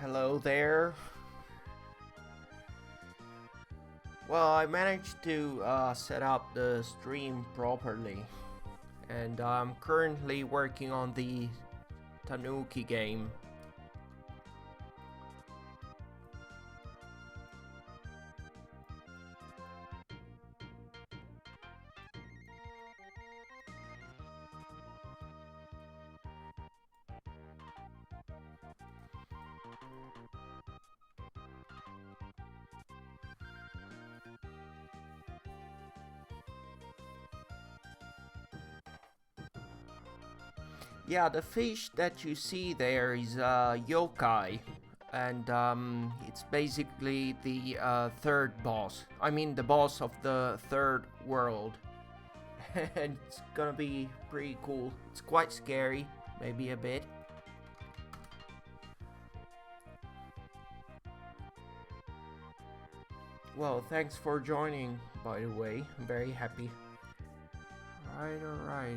Hello there. Well, I managed to set up the stream properly, and I'm currently working on the Tanuki game. Yeah, the fish that you see there is yokai, and it's basically the third boss. I mean, the boss of the third world. And it's gonna be pretty cool. It's quite scary, maybe a bit. Well, thanks for joining, by the way. I'm very happy. Alright.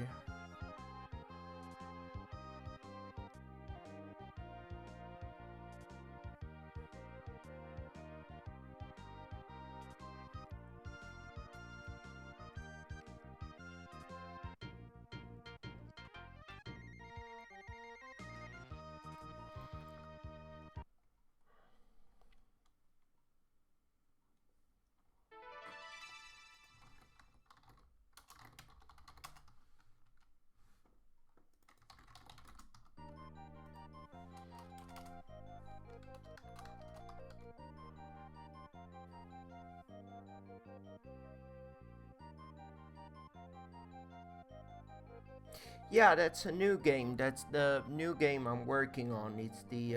Yeah, that's a new game. That's the new game I'm working on. It's the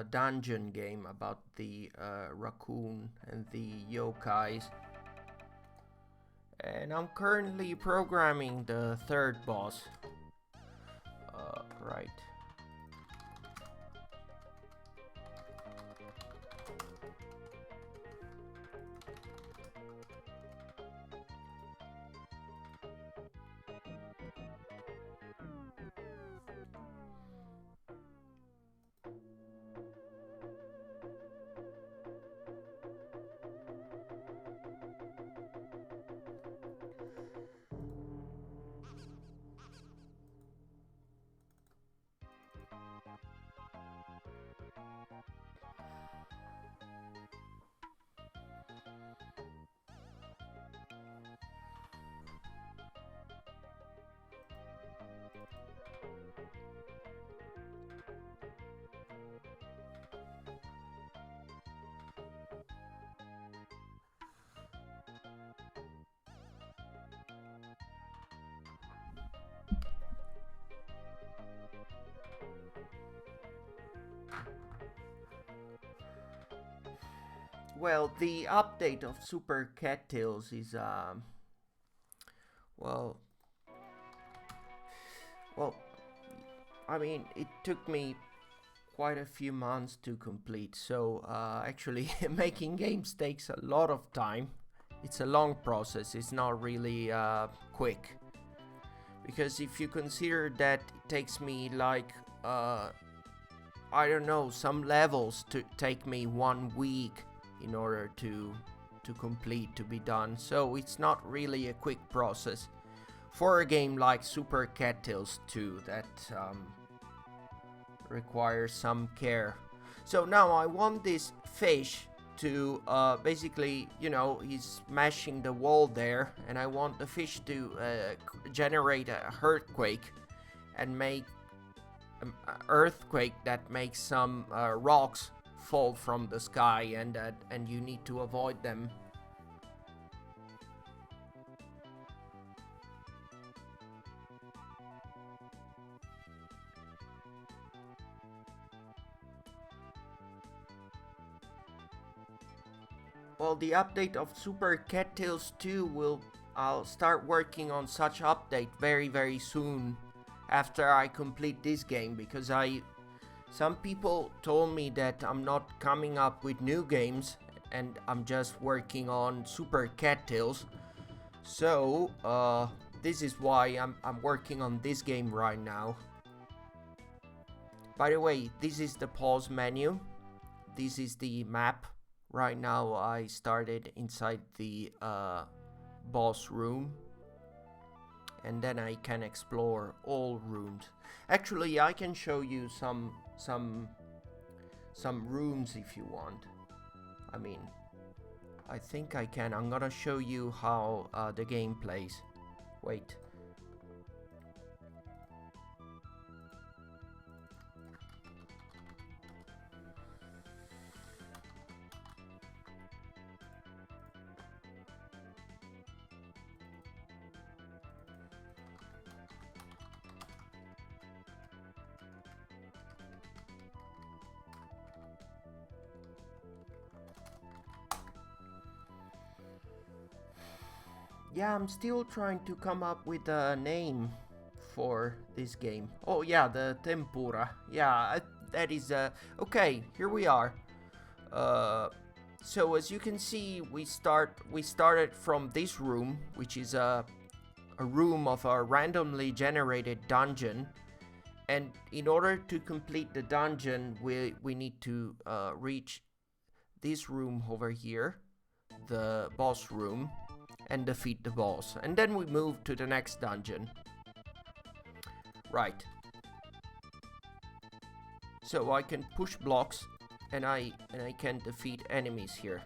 dungeon game about the raccoon and the yokais. And I'm currently programming the third boss. Right. Well, the update of Super Cattails is well, well, I mean, it took me quite a few months to complete. So actually, making games takes a lot of time. It's a long process. It's not really quick. Because if you consider that it takes me like I don't know, some levels to take me 1 week in order to complete, to be done. So it's not really a quick process for a game like Super Cattails 2 that requires some care. So now I want this fish to basically, he's smashing the wall there, and I want the fish to generate a earthquake and make an earthquake that makes some rocks fall from the sky, and you need to avoid them. Well, the update of Super Cattails 2 will I'll start working on such update very soon after I complete this game, because I some people told me that I'm not coming up with new games and I'm just working on Super Cattails. So, this is why I'm working on this game right now. By the way, this is the pause menu. This is the map. Right now I started inside the boss room, and then I can explore all rooms. Actually, I can show you some rooms if you want. I mean, I think I can. I'm gonna show you how the game plays. Wait. Yeah, I'm still trying to come up with a name for this game. Oh yeah, the tempura. Yeah, that is okay. Here we are. So as you can see, we started from this room, which is a room of a randomly generated dungeon, and in order to complete the dungeon, we need to reach this room over here, the boss room, and defeat the boss, and then we move to the next dungeon. Right. So I can push blocks, and I can defeat enemies here.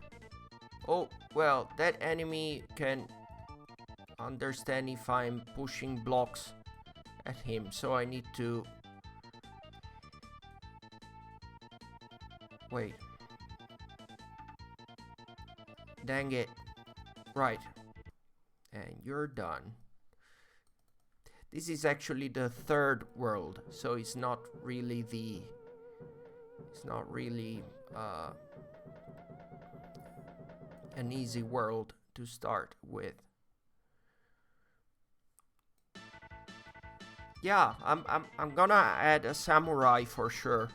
Oh, well, that enemy can understand if I'm pushing blocks at him, so I need to wait. Dang it. Right. And you're done. This is actually the third world, so it's not really an easy world to start with. Yeah, I'm gonna add a samurai for sure.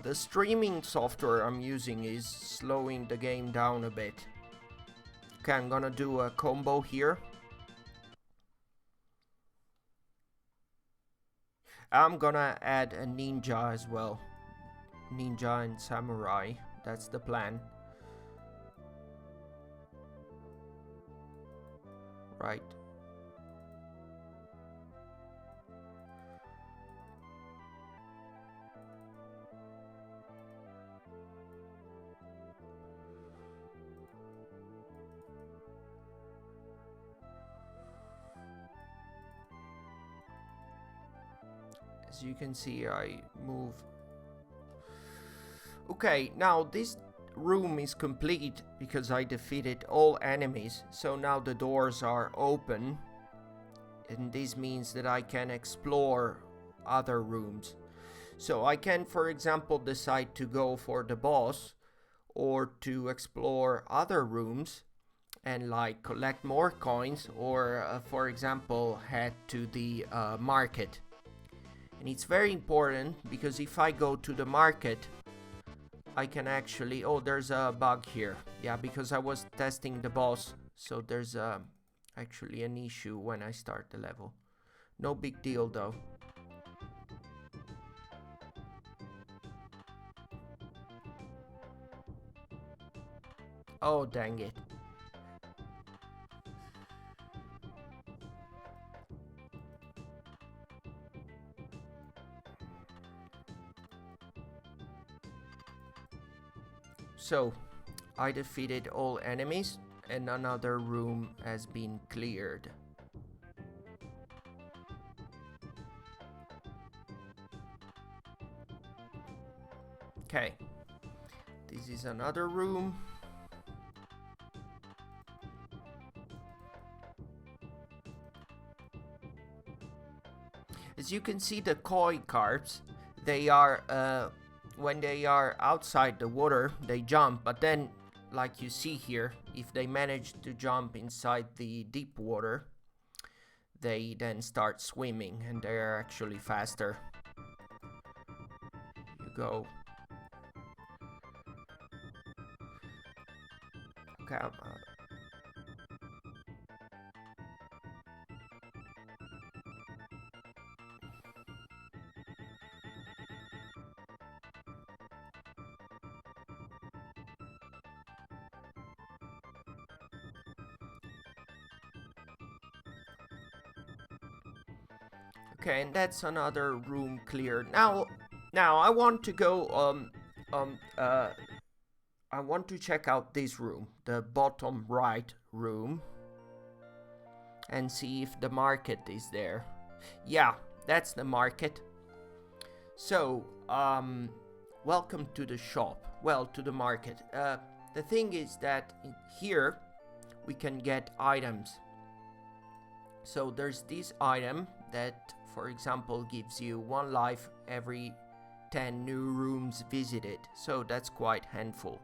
The streaming software I'm using is slowing the game down a bit. Okay, I'm gonna do a combo here. I'm gonna add a ninja as well. Ninja and samurai. That's the plan. Right. As you can see, I move. Okay, now this room is complete because I defeated all enemies. So now the doors are open, and this means that I can explore other rooms. So I can, for example, decide to go for the boss or to explore other rooms and like collect more coins, or for example head to the market. And it's very important because if I go to the market, I can actually... Oh, there's a bug here. Yeah, because I was testing the boss, so there's actually an issue when I start the level. No big deal though. Oh, dang it. So, I defeated all enemies and another room has been cleared. Okay, this is another room. As you can see, the koi carps, they are when they are outside the water, they jump, but then, like you see here, if they manage to jump inside the deep water, they then start swimming, and they are actually faster. You go. Okay, Okay, and that's another room cleared. Now I want to go um uh I want to check out this room, the bottom right room, and see if the market is there. Yeah, that's the market. So, welcome to the shop. Well, to the market. The thing is that here we can get items. So there's this item that, for example, gives you 1 life every 10 new rooms visited. So that's quite handful.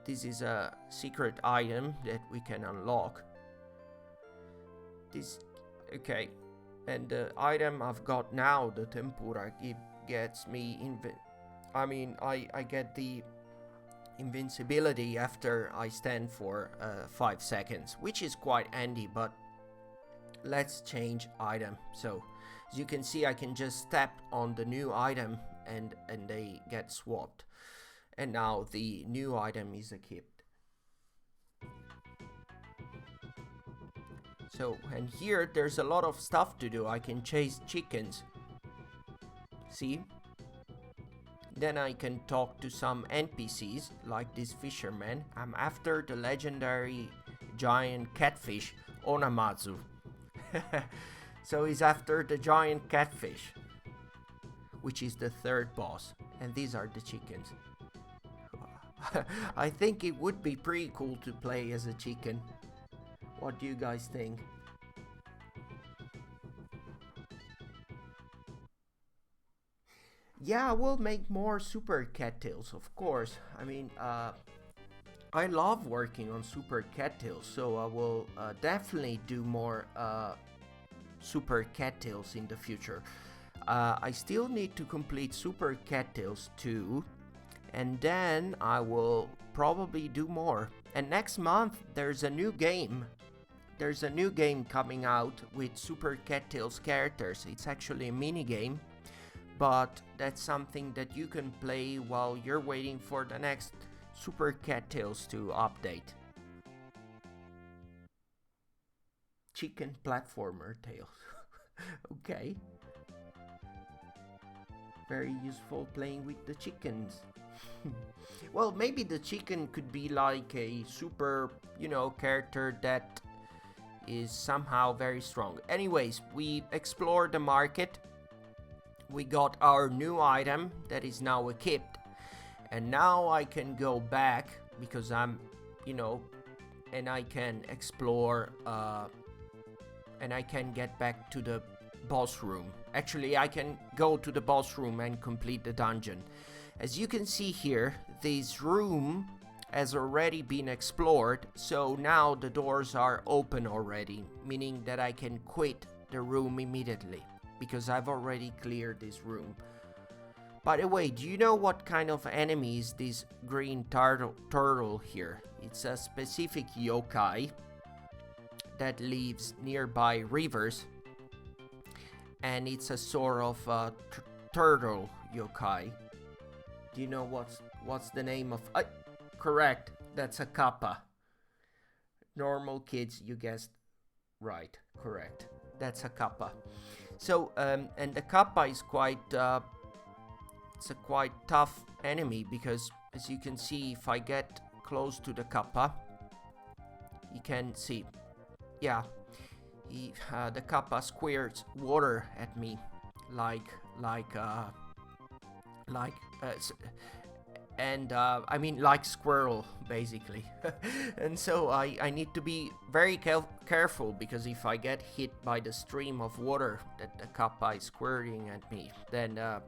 This is a secret item that we can unlock. Okay, and the item I've got now, the tempura, it gets me I get the invincibility after I stand for 5 seconds, which is quite handy. But let's change item. So as you can see, I can just tap on the new item and they get swapped, and now the new item is equipped. So, and here there's a lot of stuff to do. I can chase chickens. See? Then I can talk to some NPCs, like this fisherman. I'm after the legendary giant catfish, Onamatsu. So he's after the giant catfish, which is the third boss. And these are the chickens. I think it would be pretty cool to play as a chicken. What do you guys think? Yeah, we'll make more super cattails, of course. I love working on super cattails, so I will definitely do more super cattails in the future. I still need to complete super cattails too, and then I will probably do more. And next month there's a new game. There's a new game coming out with Super Cattails characters. It's actually a mini game, but that's something that you can play while you're waiting for the next Super Cattails to update. Chicken platformer tails. Okay. Very useful playing with the chickens. Well, maybe the chicken could be like a super, character that is somehow very strong. Anyways, we explored the market. We got our new item that is now equipped. And now I can go back because I'm, and I can explore, and I can get back to the boss room. Actually, I can go to the boss room and complete the dungeon. As you can see here, this room has already been explored, so now the doors are open already, meaning that I can quit the room immediately, because I've already cleared this room. By the way, do you know what kind of enemy is this green turtle here? It's a specific yokai that lives nearby rivers, and it's a sort of turtle yokai. Do you know what's the name of... correct, that's a kappa. Normal kids, you guessed right, correct. That's a kappa. So, and the kappa is quite... it's a quite tough enemy, because as you can see, if I get close to the kappa, you can see, yeah, the kappa squirts water at me, like squirrel, basically. And so I need to be very careful, because if I get hit by the stream of water that the kappa is squirting at me, then it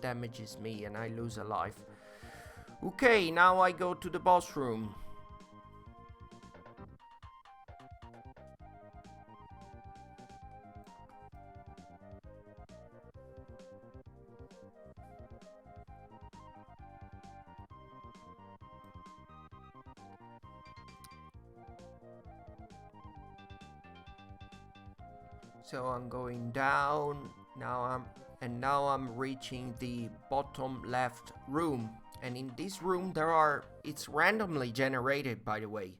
damages me and I lose a life. Okay, now I go to the boss room. So I'm going down. Now I'm reaching the bottom left room. And in this room it's randomly generated, by the way.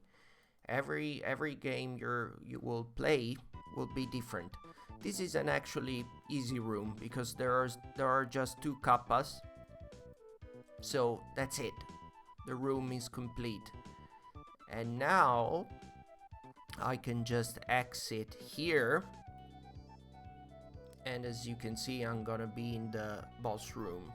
Every game you will play will be different. This is an actually easy room because there are just 2 kappas. So that's it. The room is complete. And now I can just exit here. And as you can see, I'm gonna be in the boss room.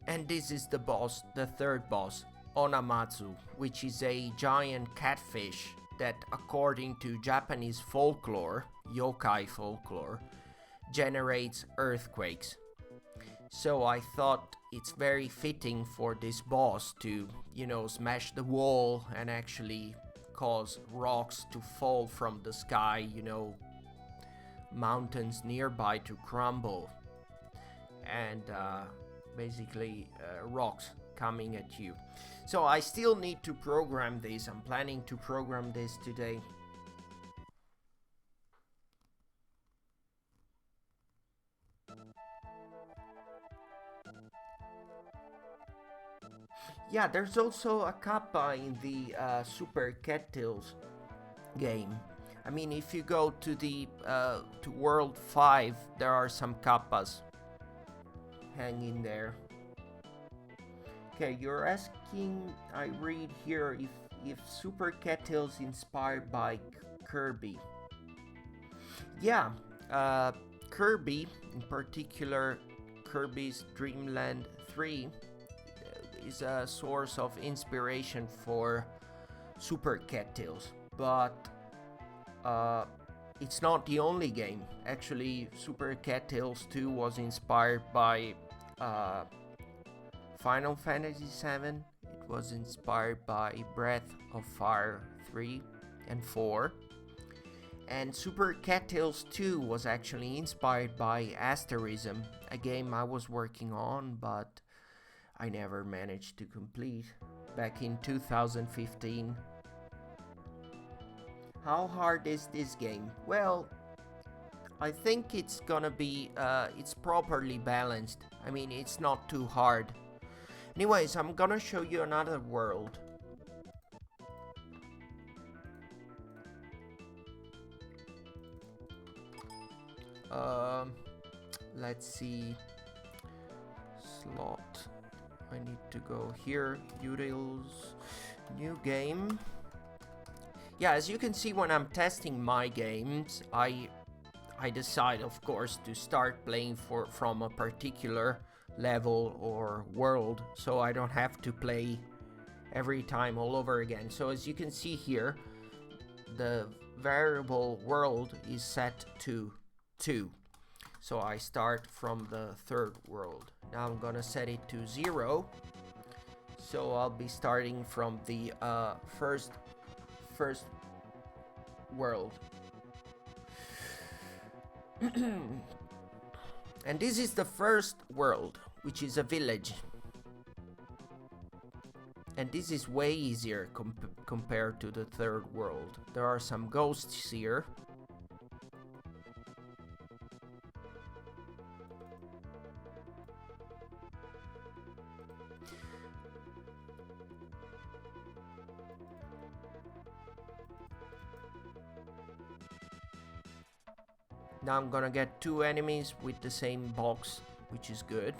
And this is the boss, the third boss, Onamatsu, which is a giant catfish that, according to Japanese folklore, yokai folklore, generates earthquakes. So I thought it's very fitting for this boss to, smash the wall and actually cause rocks to fall from the sky, mountains nearby to crumble, and basically rocks coming at you. So I still need to program this. I'm planning to program this today. Yeah, there's also a kappa in the Super Cattails game. I mean, if you go to the to World 5, there are some kappas hanging there. Okay, you're asking, I read here, if Super Cattails inspired by Kirby. Yeah, Kirby, in particular Kirby's Dream Land 3, is a source of inspiration for Super Cattails, but it's not the only game. Actually, Super Cattails 2 was inspired by Final Fantasy 7. It was inspired by Breath of Fire 3 and 4. And Super Cattails 2 was actually inspired by Asterism, a game I was working on, but I never managed to complete back in 2015. How hard is this game? Well, I think it's gonna be, it's properly balanced. I mean, it's not too hard. Anyways, I'm gonna show you another world. Let's see. Slot. I need to go here. Utils. New game. Yeah, as you can see, when I'm testing my games, I decide, of course, to start playing from a particular level or world, so I don't have to play every time all over again. So as you can see here, the variable world is set to 2. So I start from the 3rd world. Now I'm gonna set it to 0. So I'll be starting from the first world. And this is the first world, which is a village. And this is way easier compared to the 3rd world. There are some ghosts here. Now I'm gonna get 2 enemies with the same box, which is good.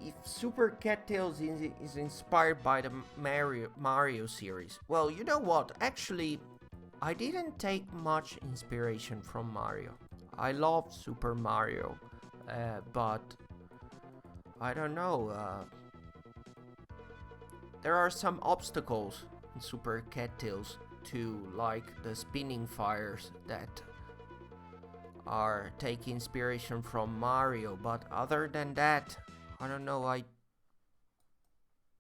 If Super Cattails is inspired by the Mario series, well, you know what? Actually, I didn't take much inspiration from Mario. I love Super Mario, but I don't know. There are some obstacles in Super Cattails too, like the spinning fires that are taking inspiration from Mario, but other than that, I don't know, I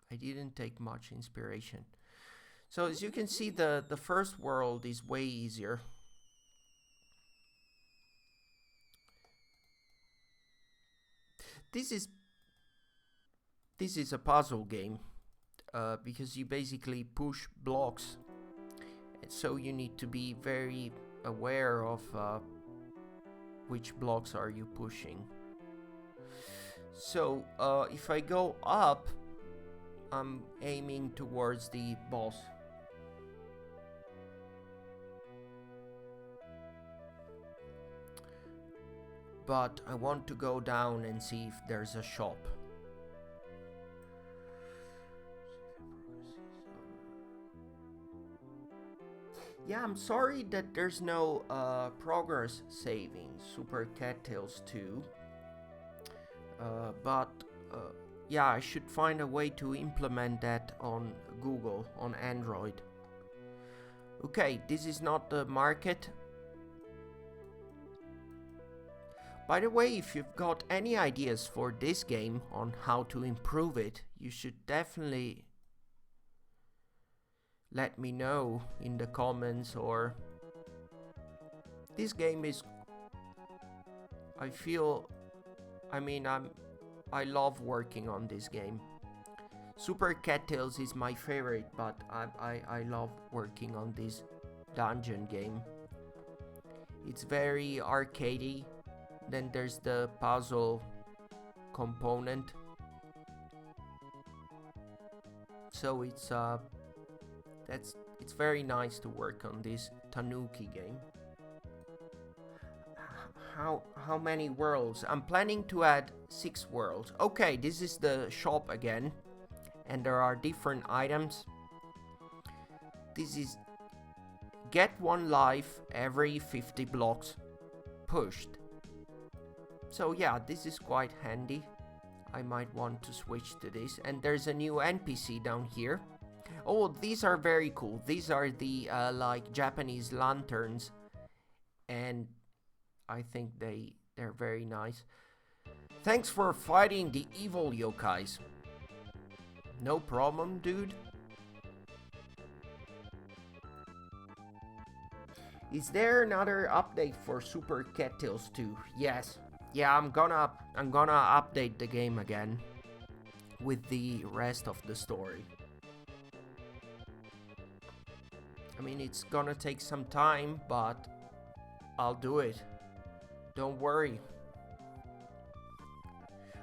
didn't take much inspiration. So as you can see, the first world is way easier. This is a puzzle game, because you basically push blocks, and so you need to be very aware of which blocks are you pushing. So if I go up, I'm aiming towards the boss. But I want to go down and see if there's a shop. Yeah, I'm sorry that there's no progress saving Super Cattails 2. But yeah, I should find a way to implement that on Google, on Android. Okay, this is not the market. By the way, if you've got any ideas for this game on how to improve it, you should definitely let me know in the comments. Or this game is, I love working on this game. Super Cattails is my favorite, but I love working on this dungeon game. It's very arcadey. Then there's the puzzle component. So it's very nice to work on this Tanuki game. How many worlds? I'm planning to add 6 worlds. Okay, this is the shop again, and there are different items. This is get 1 life every 50 blocks pushed. So yeah, this is quite handy. I might want to switch to this. And there's a new NPC down here. Oh, these are very cool. These are the like Japanese lanterns, and I think they're very nice. Thanks for fighting the evil yokais. No problem, dude. Is there another update for Super Cattails 2? Yes. Yeah, I'm gonna update the game again with the rest of the story. I mean, it's gonna take some time, but I'll do it. Don't worry.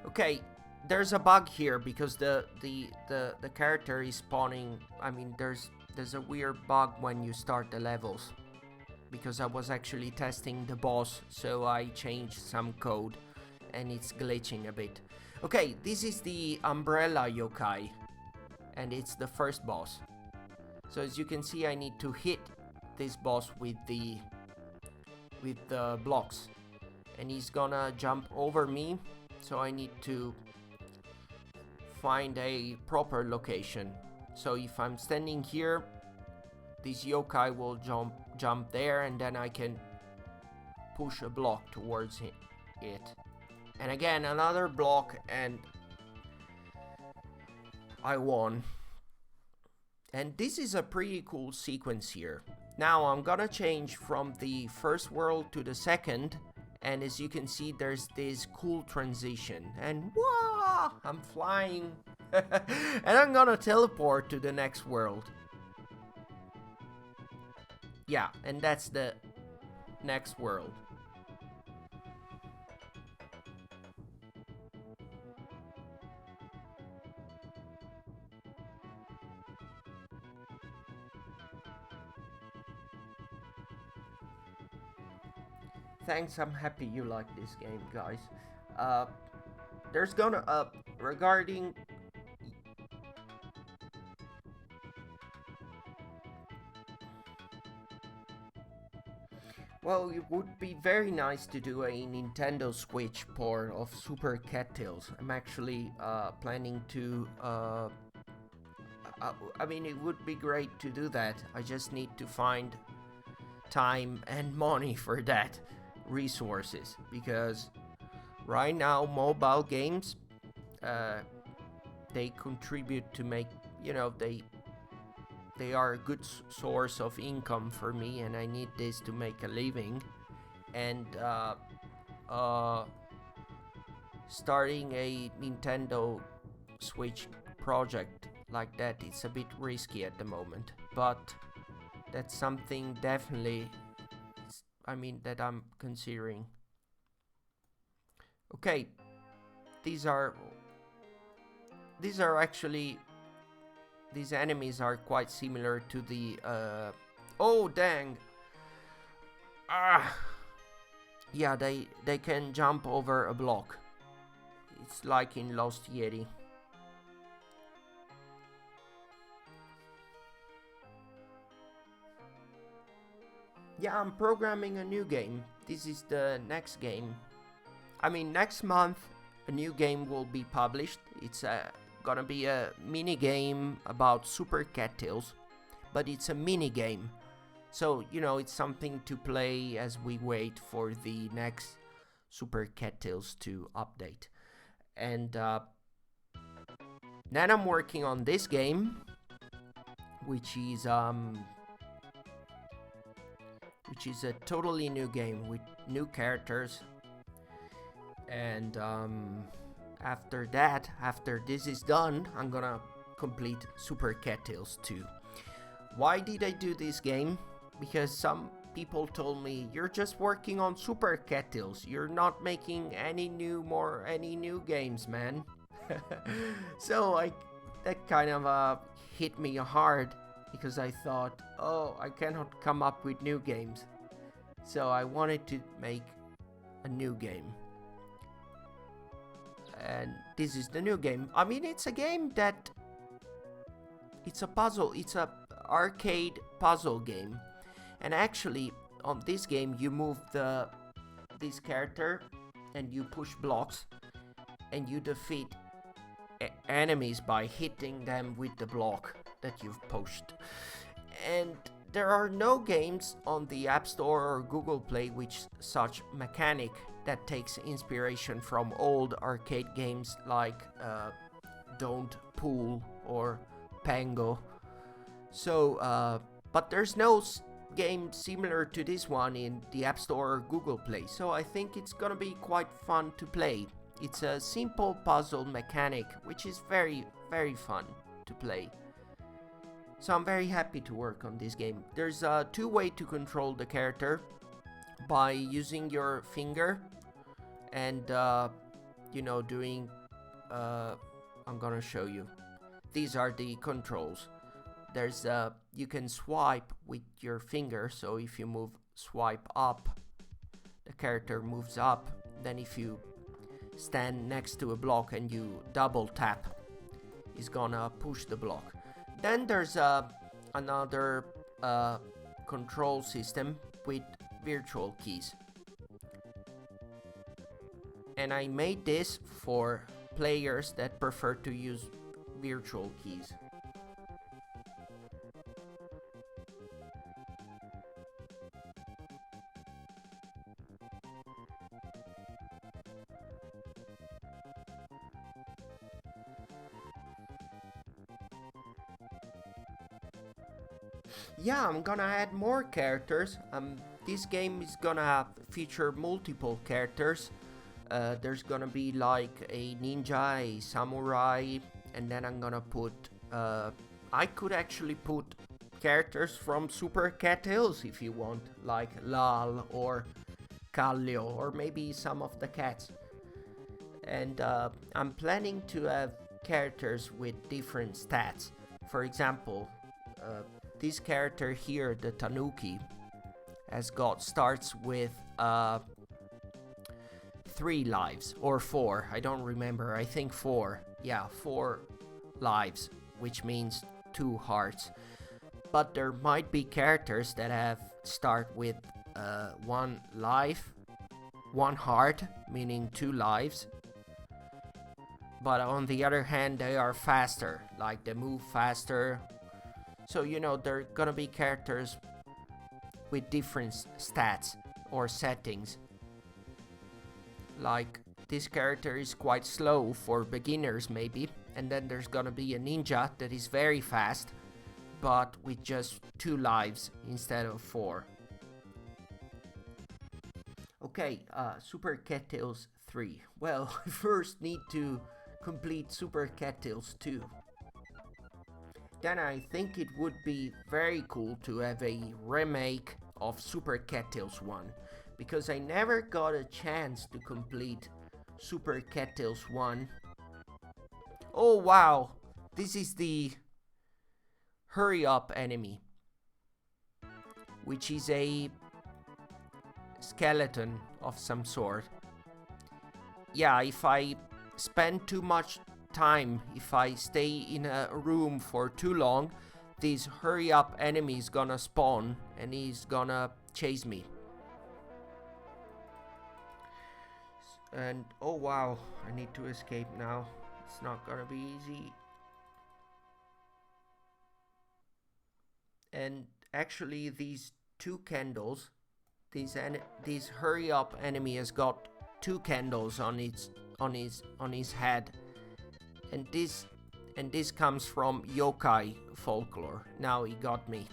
Okay, there's a bug here because the character is spawning. I mean, there's a weird bug when you start the levels. Because I was actually testing the boss, so I changed some code and it's glitching a bit. Okay, this is the umbrella yokai, and it's the first boss. So as you can see, I need to hit this boss with the blocks, and he's gonna jump over me, so I need to find a proper location. So if I'm standing here, this yokai will jump there, and then I can push a block towards it. And again, another block, and I won. And this is a pretty cool sequence here. Now I'm gonna change from the first world to the second, and as you can see, there's this cool transition. And wow, I'm flying. And I'm gonna teleport to the next world. Yeah, and that's the next world. Thanks, I'm happy you like this game, guys. There's gonna regarding well, it would be very nice to do a Nintendo Switch port of Super Cattails. I'm actually planning to I mean, it would be great to do that. I just need to find time and money for that, resources, because right now mobile games they contribute to make, you know, they are a good source of income for me, and I need this to make a living. And starting a Nintendo Switch project like that, it's a bit risky at the moment, but that's something definitely, I mean, that I'm considering. Okay, these are actually, these enemies are quite similar to the oh dang. Ah, yeah, they can jump over a block. It's like in Lost Yeti. Yeah, I'm programming a new game. This is the next game. I mean, next month a new game will be published. It's gonna be a mini game about super cattails, but it's a mini game. So, it's something to play as we wait for the next super cattails to update. And then I'm working on this game, which is a totally new game with new characters. And after this is done, I'm gonna complete Super Cattails 2. Why did I do this game? Because some people told me, you're just working on Super Cattails, you're not making any new games, man. So that kind of hit me hard, because I thought, oh, I cannot come up with new games. So I wanted to make a new game. And this is the new game. I mean, it's a game that, it's a puzzle, it's a arcade puzzle game. And actually, on this game, you move this character and you push blocks and you defeat enemies by hitting them with the block that you've pushed. And there are no games on the App Store or Google Play with such mechanic that takes inspiration from old arcade games like Don't Pool or Pango. So, but there's no game similar to this one in the App Store or Google Play, so I think it's gonna be quite fun to play. It's a simple puzzle mechanic, which is very, very fun to play. So I'm very happy to work on this game. There's two ways to control the character: by using your finger and doing I'm gonna show you. These are the controls. There's you can swipe with your finger, so if you swipe up, the character moves up. Then if you stand next to a block and you double tap, it's gonna push the block. Then there's another control system with virtual keys. And I made this for players that prefer to use virtual keys. Yeah, I'm gonna add more characters. This game is gonna feature multiple characters. There's gonna be like a ninja, a samurai, and then I'm gonna put. I could actually put characters from Super Cat Hills if you want, like Lal or Kallio, or maybe some of the cats. And I'm planning to have characters with different stats. For example, this character here, the Tanuki, starts with 3 lives or 4. I don't remember. I think 4. Yeah, 4 lives, which means 2 hearts. But there might be characters that start with 1 life, 1 heart, meaning 2 lives. But on the other hand, they are faster, like they move faster. So, they're gonna be characters with different stats or settings. Like, this character is quite slow for beginners, maybe. And then there's gonna be a ninja that is very fast, but with just 2 lives instead of 4. Okay, Super Cattails 3. Well, I first need to complete Super Cattails 2. Then I think it would be very cool to have a remake of Super Cattails 1, because I never got a chance to complete Super Cattails 1. Oh wow, this is the hurry up enemy, which is a skeleton of some sort. Yeah, if I spend too much time, if I stay in a room for too long, this hurry up enemy is gonna spawn and he's gonna chase me. And oh wow, I need to escape now. It's not gonna be easy. And actually these two candles, this hurry up enemy has got two candles on his head. And this comes from yokai folklore. Now he got me.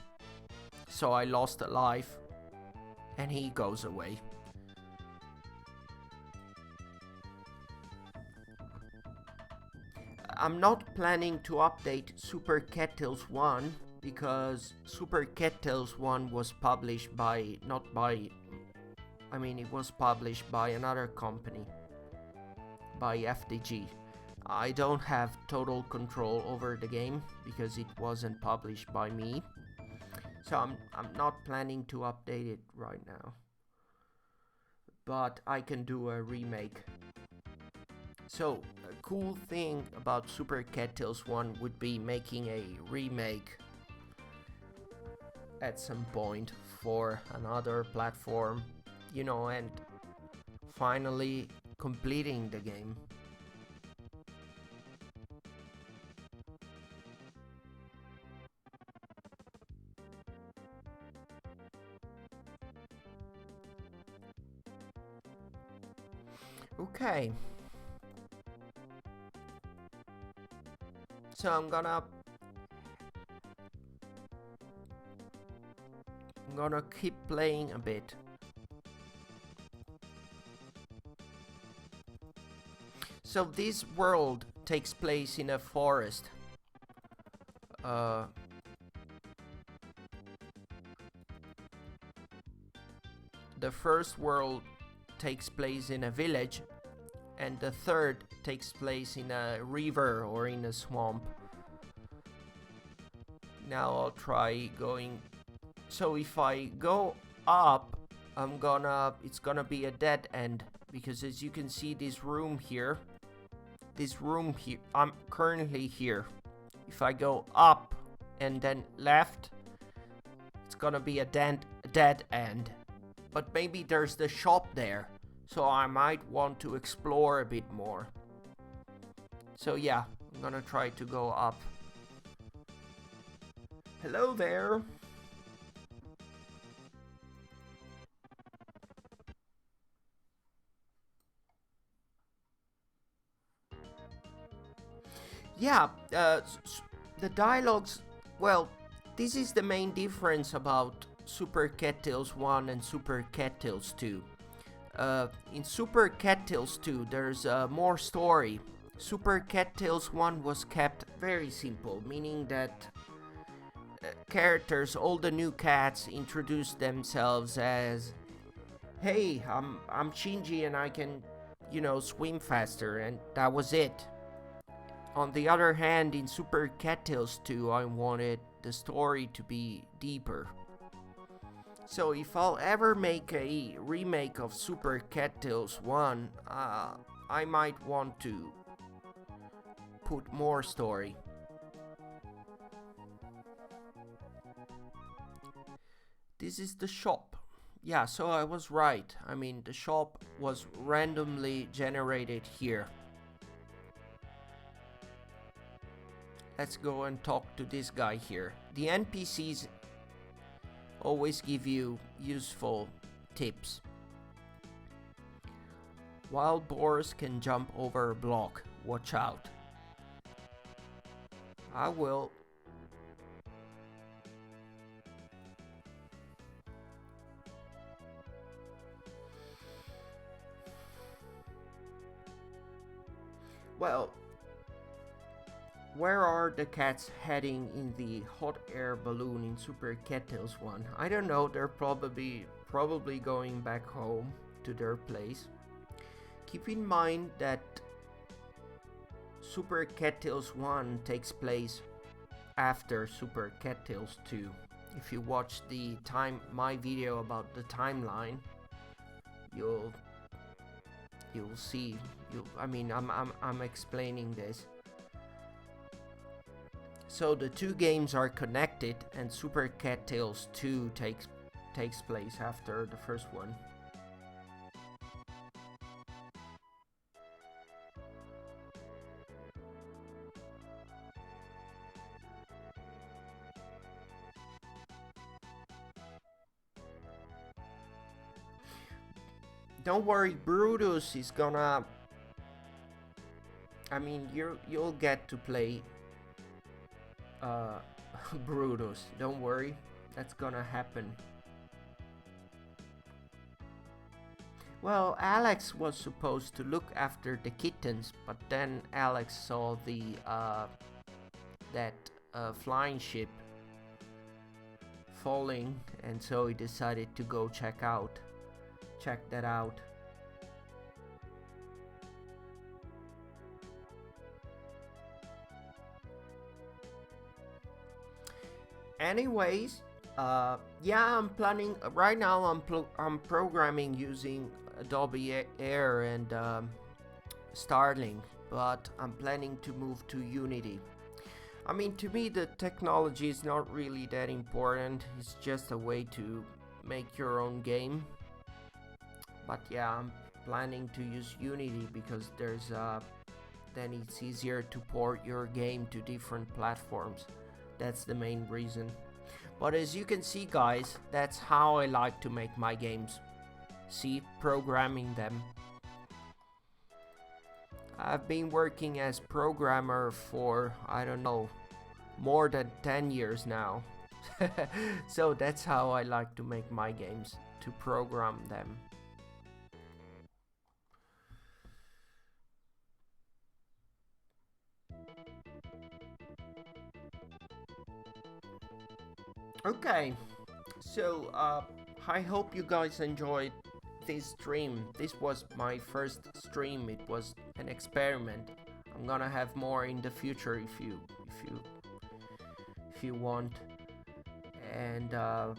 So I lost a life and he goes away. I'm not planning to update Super Cattails 1 because Super Cattails 1 was published by, it was published by another company, by FDG. I don't have total control over the game because it wasn't published by me. So I'm not planning to update it right now. But I can do a remake. So, a cool thing about Super Cattails 1 would be making a remake at some point for another platform, and finally completing the game. Okay. So I'm gonna keep playing a bit. So this world takes place in a forest. The first world takes place in a village, and the third takes place in a river or in a swamp. Now I'll try going. So if I go up, it's gonna be a dead end, because as you can see, this room here, I'm currently here. If I go up and then left, it's gonna be a dead end. But maybe there's the shop there, so I might want to explore a bit more. So yeah, I'm gonna try to go up. Hello there. Yeah, the dialogues, well, this is the main difference about Super Cattails 1 and Super Cattails 2. In Super Cattails 2, there's more story. Super Cattails 1 was kept very simple, meaning that characters, all the new cats, introduced themselves as, hey, I'm Shinji and I can, swim faster, and that was it. On the other hand, in Super Cattails 2, I wanted the story to be deeper. So if I'll ever make a remake of Super Cattails 1, I might want to put more story. This is the shop. Yeah, so I was right. The shop was randomly generated here. Let's go and talk to this guy here. The NPCs always give you useful tips. Wild boars can jump over a block. Watch out. I will. Well, where are the cats heading in the hot air balloon in Super Cattails 1? I don't know, they're probably going back home to their place. keep in mind that Super Cattails 1 takes place after Super Cattails 2. If you watch my video about the timeline, you'll see. I'm explaining this. So the two games are connected, and Super Cattails 2 takes place after the first one. Don't worry, Brutus is gonna... you'll get to play Brutus. Don't worry, that's gonna happen. Well, Alex was supposed to look after the kittens, but then Alex saw that flying ship falling, and so he decided to go check that out. Anyways, yeah, I'm planning right now. I'm programming using Adobe Air and Starling, but I'm planning to move to Unity. I mean, to me, the technology is not really that important. It's just a way to make your own game. But yeah, I'm planning to use Unity because then it's easier to port your game to different platforms. That's the main reason. But as you can see, guys, that's how I like to make my games. See, programming them. I've been working as programmer for, I don't know, more than 10 years now. So that's how I like to make my games, to program them. Okay, so I hope you guys enjoyed this stream. This was my first stream. It was an experiment. I'm gonna have more in the future if you want. And I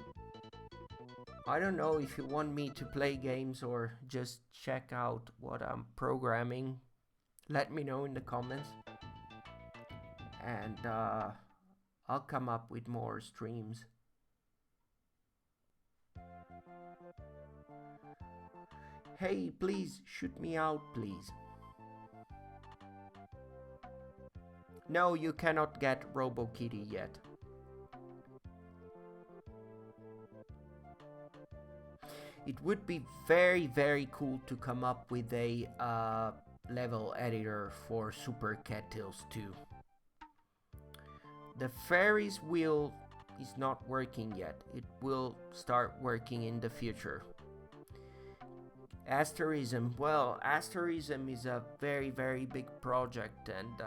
don't know if you want me to play games or just check out what I'm programming. Let me know in the comments, and I'll come up with more streams. Hey, please shoot me out, please. No, you cannot get RoboKitty yet. It would be very, very cool to come up with a level editor for Super Cattails 2. The Ferris wheel is not working yet. It will start working in the future. Asterism. Well, Asterism is a very, very big project, and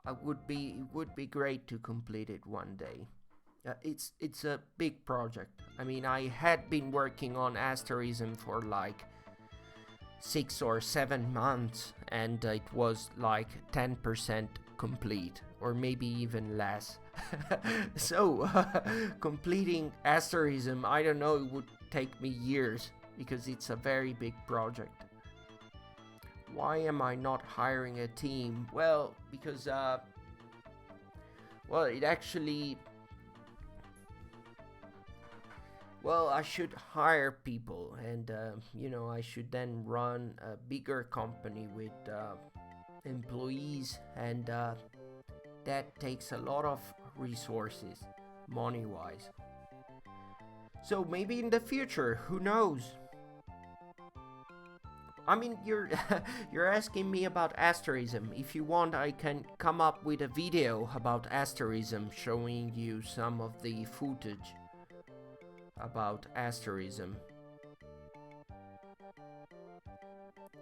it would be great to complete it one day. It's a big project. I mean, I had been working on Asterism for like 6 or 7 months, and it was like 10% complete, or maybe even less. So completing Asterism, I don't know, it would take me years because it's a very big project. Why am I not hiring a team? Well, because well, it actually... Well, I should hire people, and you know, I should then run a bigger company with employees, and that takes a lot of resources, money-wise. So maybe in the future, who knows? I mean, you're you're asking me about Asterism. If you want, I can come up with a video about Asterism, showing you some of the footage about Asterism.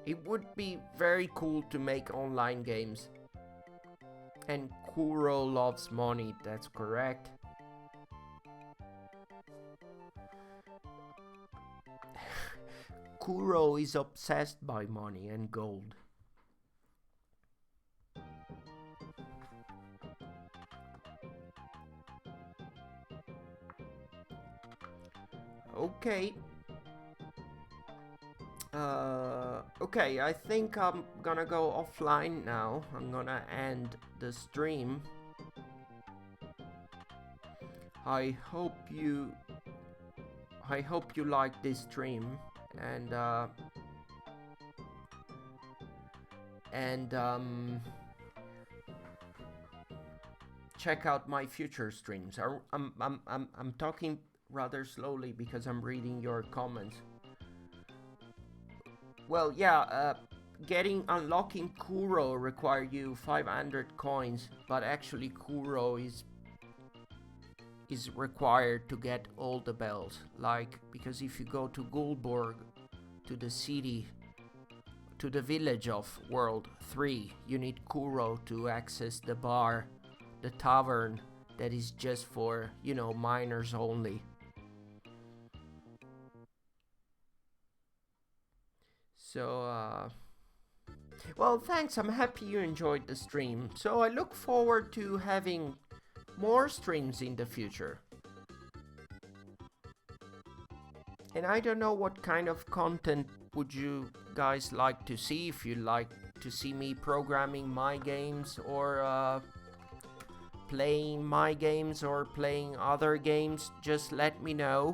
It would be very cool to make online games. And Kuro loves money, that's correct. Kuro is obsessed by money and gold. Okay. Okay, I think I'm gonna go offline now. I'm gonna end the stream. I hope you like this stream, and check out my future streams. I'm talking rather slowly because I'm reading your comments. Well, yeah, unlocking Kuro require you 500 coins, but actually Kuro is required to get all the bells. Like, because if you go to Gulborg, to the city, to the village of World 3, you need Kuro to access the bar, the tavern that is just for, miners only. So, well, thanks. I'm happy you enjoyed the stream. So I look forward to having more streams in the future. And I don't know what kind of content would you guys like to see. If you like to see me programming my games, or playing my games, or playing other games, just let me know.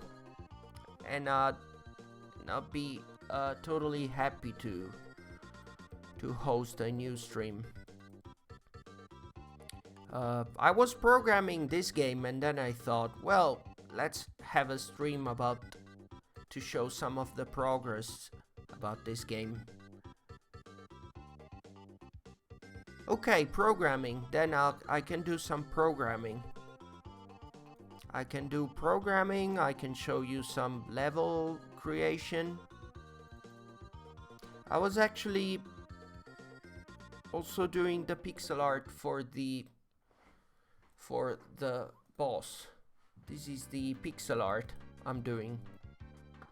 And I'll be totally happy to host a new stream. I was programming this game, and then I thought, well, let's have a stream to show some of the progress about this game. Okay, programming. Then I can do some programming. I can do programming. I can show you some level creation. I was actually also doing the pixel art for the boss. This is the pixel art I'm doing.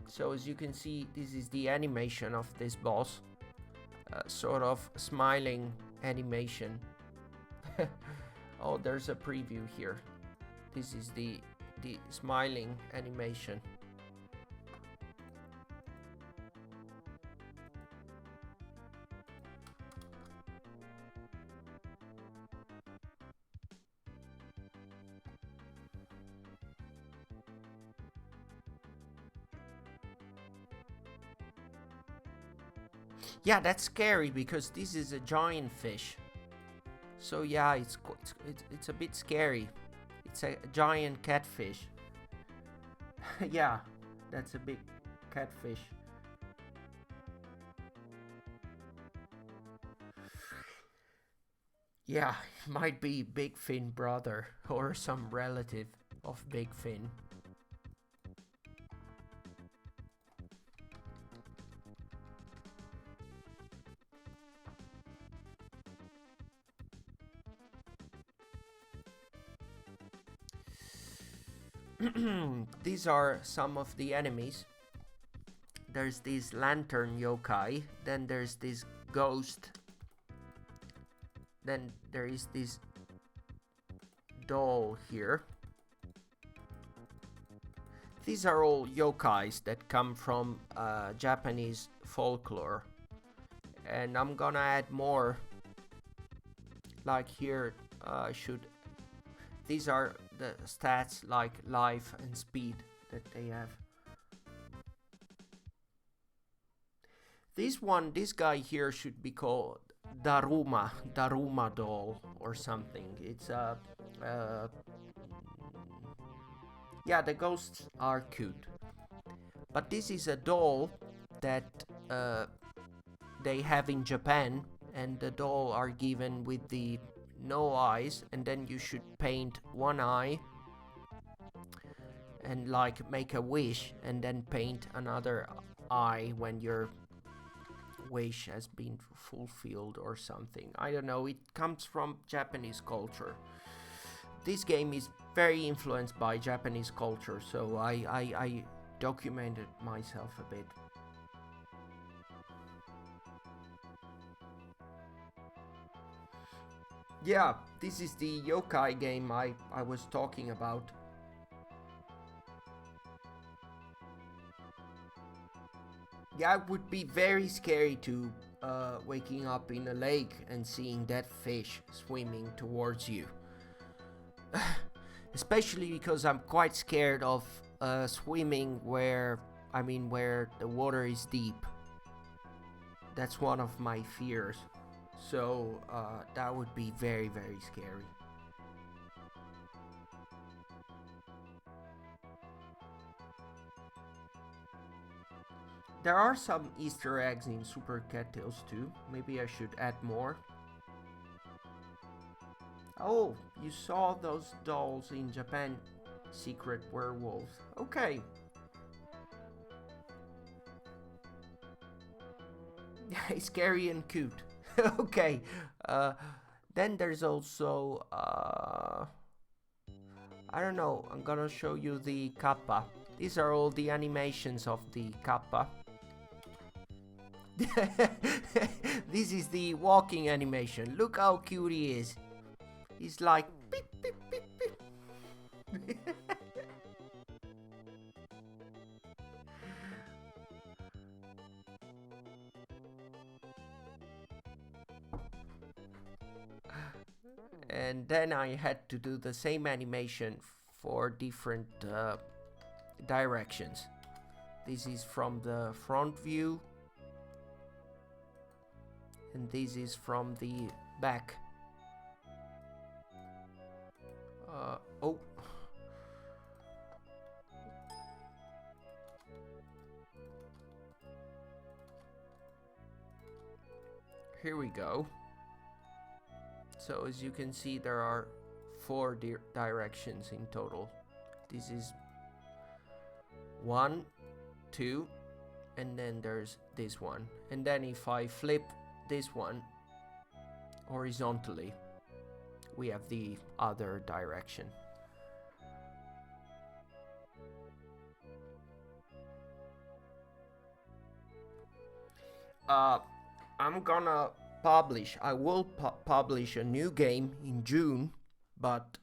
So as you can see, this is the animation of this boss. Sort of smiling animation. Oh, there's a preview here. This is the smiling animation. Yeah, that's scary because this is a giant fish. So yeah, it's a bit scary. It's a giant catfish. Yeah, that's a big catfish. Yeah, might be Big Fin brother or some relative of Big Fin. These are some of the enemies. There's this lantern yokai, then there's this ghost, then there is this doll here. These are all yokais that come from Japanese folklore, and I'm gonna add more. Like here, these are the stats like life and speed that they have. This guy here should be called Daruma doll or something. It's yeah, the ghosts are cute. But this is a doll that they have in Japan, and the doll are given with the no eyes, and then you should paint one eye and like make a wish, and then paint another eye when your wish has been fulfilled or something. I don't know, it comes from Japanese culture. This game is very influenced by Japanese culture, so I documented myself a bit. Yeah, this is the yokai game I was talking about. Yeah, it would be very scary to waking up in a lake and seeing that fish swimming towards you. Especially because I'm quite scared of swimming where the water is deep. That's one of my fears. So that would be very, very scary. There are some Easter eggs in Super Cat Tales too. Maybe I should add more. Oh, you saw those dolls in Japan? Secret werewolves. Okay. Scary and cute. Okay. Uh, then there's also I don't know. I'm gonna show you the kappa. These are all the animations of the kappa. This is the walking animation. Look how cute he is. He's like beep, beep, beep, beep. And then I had to do the same animation for different directions. This is from the front view, and this is from the back. Oh. Here we go. So as you can see, there are four directions in total. This is 1, 2, and then there's this one. And then if I flip this one horizontally, we have the other direction. I'm gonna I will publish a new game in June, but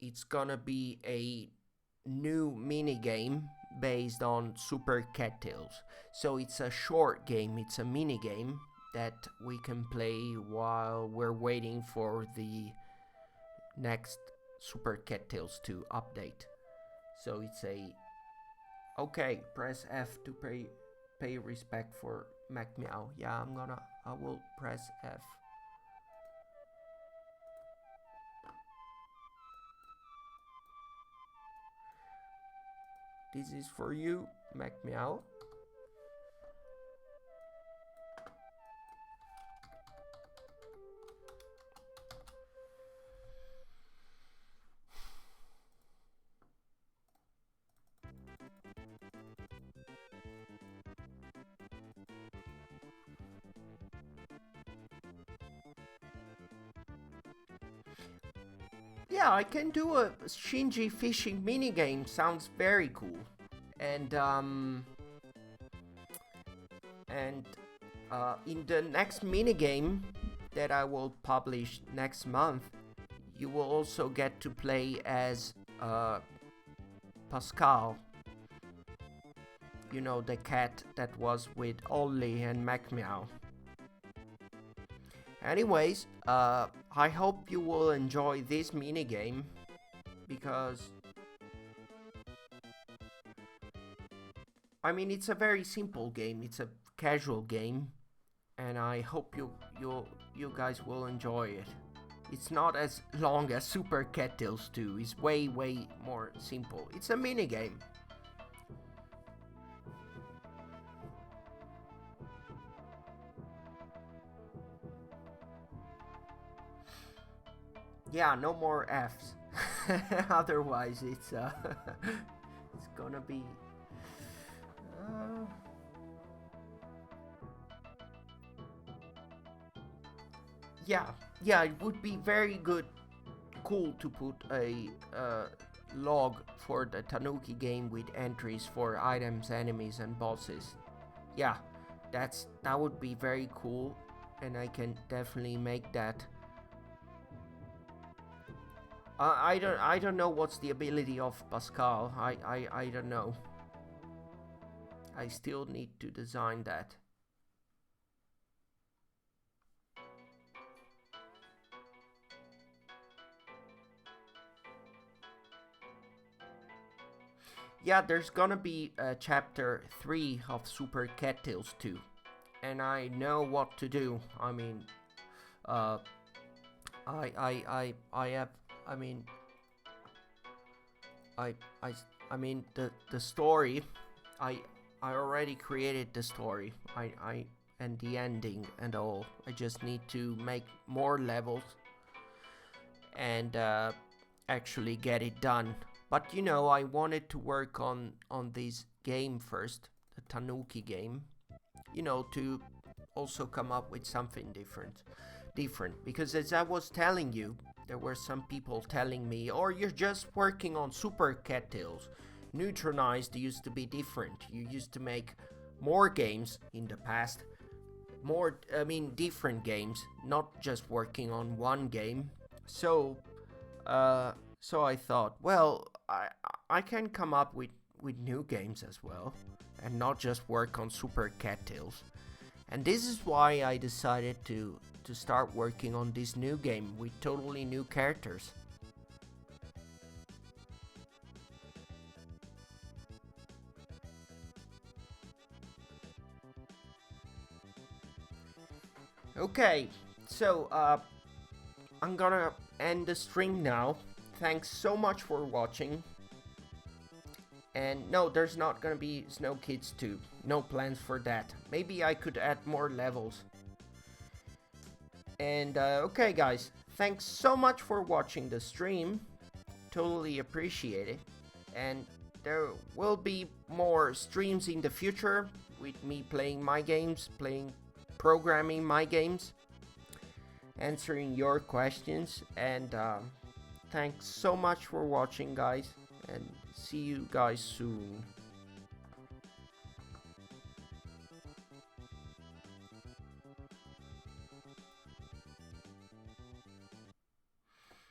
it's gonna be a new mini game based on Super Cattails. So it's a short game, it's a mini game that we can play while we're waiting for the next Super Cattails 2 update. So it's a okay, press F to pay respect for Mac Meow. Yeah, I will press F. This is for you, Mac Meow. Yeah, I can do a Shinji fishing minigame. Sounds very cool. And and in the next minigame that I will publish next month, you will also get to play as Pascal. You know, the cat that was with Ollie and Mac Meow. Anyways, I hope you will enjoy this minigame because I mean it's a very simple game. It's a casual game, and I hope you guys will enjoy it. It's not as long as Super Cat Tales 2. It's way more simple. It's a minigame. Yeah, no more Fs. Otherwise, it's it's gonna be. Uh, yeah, it would be very cool to put a log for the Tanuki game with entries for items, enemies, and bosses. Yeah, that would be very cool, and I can definitely make that. I don't know what's the ability of Pascal. I don't know. I still need to design that. Yeah, there's gonna be chapter 3 of Super Cattails 2. And I know what to do. I mean, uh, I have, I mean, I, I, I mean, the story, I, I already created the story. And the ending and all. I just need to make more levels and actually get it done. But you know, I wanted to work on this game first, the Tanuki game. You know, to also come up with something different. Because as I was telling you, there were some people telling me, "Oh, you're just working on Super Cattails. Neutronized used to be different. You used to make more games in the past." Different games, not just working on one game. So, so I thought, well, I can come up with new games as well, and not just work on Super Cattails. And this is why I decided to start working on this new game with totally new characters. Okay, so I'm gonna end the stream now. Thanks so much for watching. And no, there's not gonna be Snow Kids 2. No plans for that. Maybe I could add more levels. And okay, guys, thanks so much for watching the stream. Totally appreciate it. And there will be more streams in the future with me playing my games, programming my games, answering your questions. And thanks so much for watching, guys, and see you guys soon.